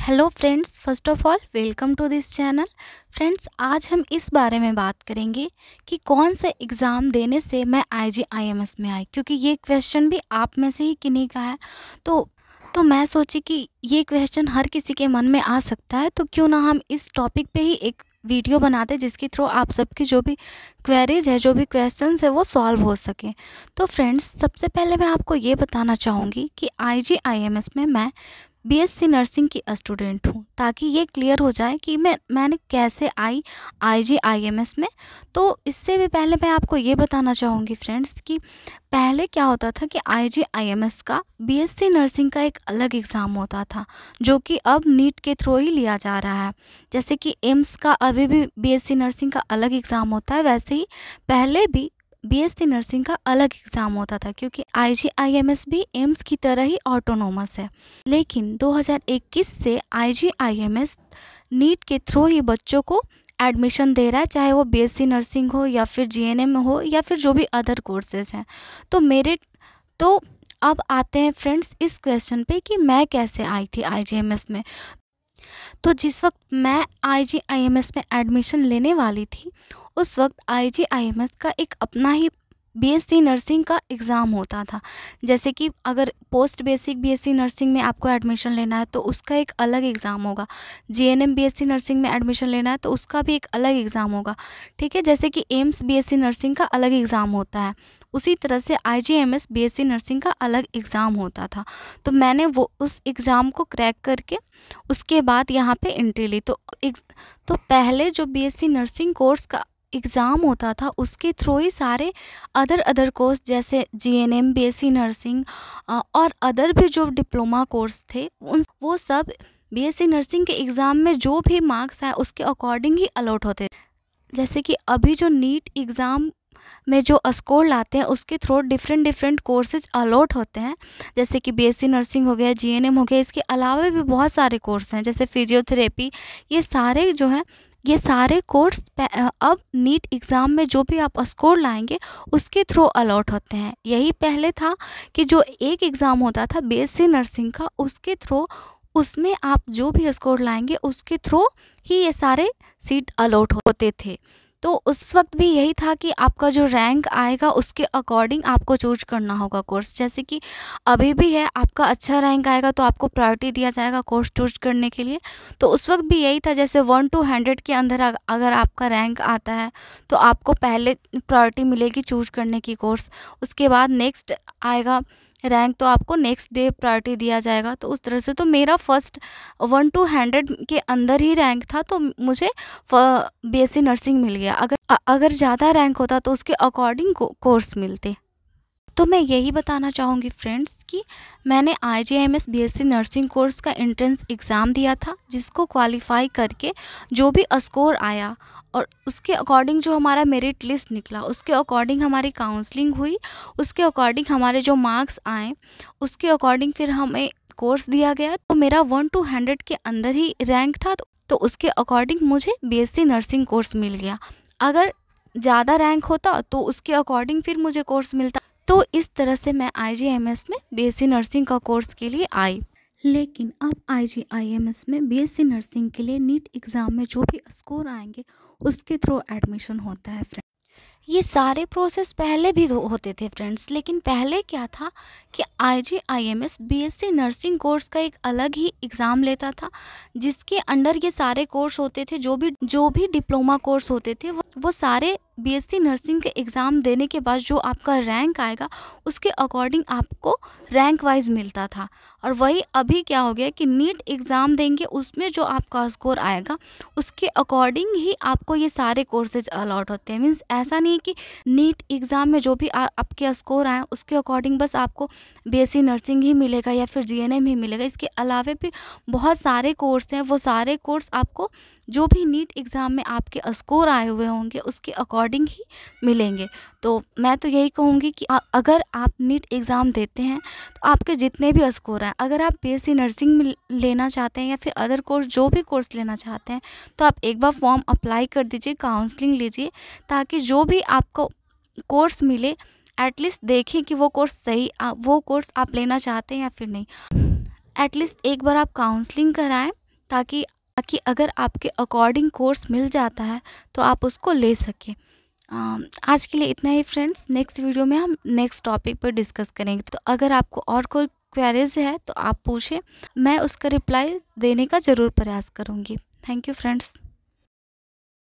Hello friends, first of all welcome to this channel. Friends, आज हम इस बारे में बात करेंगे कि कौन से एग्ज़ाम देने से मैं IGIMS में आई, क्योंकि ये क्वेश्चन भी आप में से ही किन्हीं का है। तो मैं सोची कि ये क्वेश्चन हर किसी के मन में आ सकता है, तो क्यों ना हम इस टॉपिक पे ही एक वीडियो बनाते जिसके थ्रू आप सबकी जो भी क्वेरीज है, जो भी क्वेश्चंस है, वो सॉल्व हो सके। तो फ्रेंड्स, सबसे पहले मैं आपको ये बताना चाहूँगी कि IGIMS में मैं BSc नर्सिंग की स्टूडेंट हूँ, ताकि ये क्लियर हो जाए कि मैंने कैसे आई IGIMS में। तो इससे भी पहले मैं आपको ये बताना चाहूँगी फ्रेंड्स कि पहले क्या होता था कि IGIMS का BSc नर्सिंग का एक अलग एग्ज़ाम होता था, जो कि अब नीट के थ्रू ही लिया जा रहा है। जैसे कि एम्स का अभी भी BSc नर्सिंग का अलग एग्ज़ाम होता है, वैसे ही पहले भी BSc नर्सिंग का अलग एग्ज़ाम होता था, क्योंकि IGIMS भी एम्स की तरह ही ऑटोनोमस है। लेकिन 2021 से IGIMS नीट के थ्रू ही बच्चों को एडमिशन दे रहा है, चाहे वो BSc नर्सिंग हो या फिर GNM हो या फिर जो भी अदर कोर्सेज हैं। तो अब आते हैं फ्रेंड्स इस क्वेश्चन पे कि मैं कैसे आई थी IGIMS में। तो जिस वक्त मैं IGIMS में एडमिशन लेने वाली थी, उस वक्त IGIMS का एक अपना ही BSc नर्सिंग का एग्ज़ाम होता था। जैसे कि अगर पोस्ट बेसिक BSc नर्सिंग में आपको एडमिशन लेना है तो उसका एक अलग एग्ज़ाम होगा। GNM BSc नर्सिंग में एडमिशन लेना है तो उसका भी एक अलग एग्ज़ाम होगा। ठीक है, जैसे कि एम्स BSc नर्सिंग का अलग एग्ज़ाम होता है, उसी तरह से IGIMS BSc नर्सिंग का अलग एग्ज़ाम होता था। तो मैंने वो उस एग्ज़ाम को क्रैक करके उसके बाद यहाँ पे एंट्री ली। तो पहले जो BSc नर्सिंग कोर्स का एग्ज़ाम होता था, उसके थ्रू ही सारे अदर कोर्स जैसे GNM BSc नर्सिंग और अदर भी जो डिप्लोमा कोर्स थे, वो सब BSc नर्सिंग के एग्ज़ाम में जो भी मार्क्स आए उसके अकॉर्डिंग ही अलॉट होते। जैसे कि अभी जो नीट एग्ज़ाम में जो स्कोर लाते हैं उसके थ्रू डिफरेंट कोर्सेज अलॉट होते हैं। जैसे कि BSc नर्सिंग हो गया, GNM हो गया, इसके अलावा भी बहुत सारे कोर्स हैं जैसे फिजियोथेरेपी। ये सारे कोर्स अब नीट एग्ज़ाम में जो भी आप स्कोर लाएंगे उसके थ्रू अलॉट होते हैं। यही पहले था कि जो एक एग्ज़ाम होता था BSc नर्सिंग का, उसके थ्रू उसमें आप जो भी स्कोर लाएंगे उसके थ्रू ही ये सारे सीट अलॉट होते थे। तो उस वक्त भी यही था कि आपका जो रैंक आएगा उसके अकॉर्डिंग आपको चूज करना होगा कोर्स। जैसे कि अभी भी है, आपका अच्छा रैंक आएगा तो आपको प्रायोरिटी दिया जाएगा कोर्स चूज करने के लिए। तो उस वक्त भी यही था, जैसे 1 to 100 के अंदर अगर आपका रैंक आता है तो आपको पहले प्रायोरिटी मिलेगी चूज करने की कोर्स। उसके बाद नेक्स्ट आएगा रैंक तो आपको नेक्स्ट डे प्रायोरिटी दिया जाएगा। तो उस तरह से तो मेरा फर्स्ट 1 to 100 के अंदर ही रैंक था, तो मुझे BSc नर्सिंग मिल गया। अगर ज़्यादा रैंक होता तो उसके अकॉर्डिंग कोर्स मिलते। तो मैं यही बताना चाहूँगी फ्रेंड्स कि मैंने IGIMS BSc नर्सिंग कोर्स का एंट्रेंस एग्ज़ाम दिया था, जिसको क्वालिफाई करके जो भी स्कोर आया और उसके अकॉर्डिंग जो हमारा मेरिट लिस्ट निकला, उसके अकॉर्डिंग हमारी काउंसलिंग हुई, उसके अकॉर्डिंग हमारे जो मार्क्स आए उसके अकॉर्डिंग फिर हमें कोर्स दिया गया। तो मेरा 1 to 100 के अंदर ही रैंक था, तो उसके अकॉर्डिंग मुझे BSc नर्सिंग कोर्स मिल गया। अगर ज़्यादा रैंक होता तो उसके अकॉर्डिंग फिर मुझे कोर्स मिलता। तो इस तरह से मैं IGIMS में BSc नर्सिंग का कोर्स के लिए आई। लेकिन अब IGIMS में BSc नर्सिंग के लिए नीट एग्ज़ाम में जो भी स्कोर आएंगे उसके थ्रू एडमिशन होता है फ्रेंड। ये सारे प्रोसेस पहले भी होते थे फ्रेंड्स, लेकिन पहले क्या था कि IGIMS BSc नर्सिंग कोर्स का एक अलग ही एग्ज़ाम लेता था, जिसके अंडर ये सारे कोर्स होते थे। जो भी डिप्लोमा कोर्स होते थे वो सारे BSc नर्सिंग के एग्ज़ाम देने के बाद जो आपका रैंक आएगा उसके अकॉर्डिंग आपको रैंक वाइज मिलता था। और वही अभी क्या हो गया कि नीट एग्ज़ाम देंगे, उसमें जो आपका स्कोर आएगा उसके अकॉर्डिंग ही आपको ये सारे कोर्सेज अलॉट होते हैं। मीन्स ऐसा नहीं कि नीट एग्ज़ाम में जो भी आपके स्कोर आए उसके अकॉर्डिंग बस आपको BSc नर्सिंग ही मिलेगा या फिर GNM ही मिलेगा। इसके अलावा भी बहुत सारे कोर्स हैं, वो सारे कोर्स आपको जो भी नीट एग्ज़ाम में आपके स्कोर आए हुए होंगे उसके अकॉर्डिंग ही मिलेंगे। तो मैं तो यही कहूँगी कि अगर आप नीट एग्ज़ाम देते हैं तो आपके जितने भी स्कोर आए, अगर आप BSc नर्सिंग में लेना चाहते हैं या फिर अदर कोर्स जो भी कोर्स लेना चाहते हैं, तो आप एक बार फॉर्म अप्लाई कर दीजिए, काउंसलिंग लीजिए, ताकि जो भी आपको कोर्स मिले एटलीस्ट देखें कि वो कोर्स आप लेना चाहते हैं या फिर नहीं। एटलीस्ट एक बार आप काउंसलिंग कराएं, ताकि ताकि अगर आपके अकॉर्डिंग कोर्स मिल जाता है तो आप उसको ले सकें। आज के लिए इतना ही फ्रेंड्स, नेक्स्ट वीडियो में हम नेक्स्ट टॉपिक पर डिस्कस करेंगे। तो अगर आपको और कोई क्वेरीज है तो आप पूछें, मैं उसका रिप्लाई देने का ज़रूर प्रयास करूँगी। Thank you friends.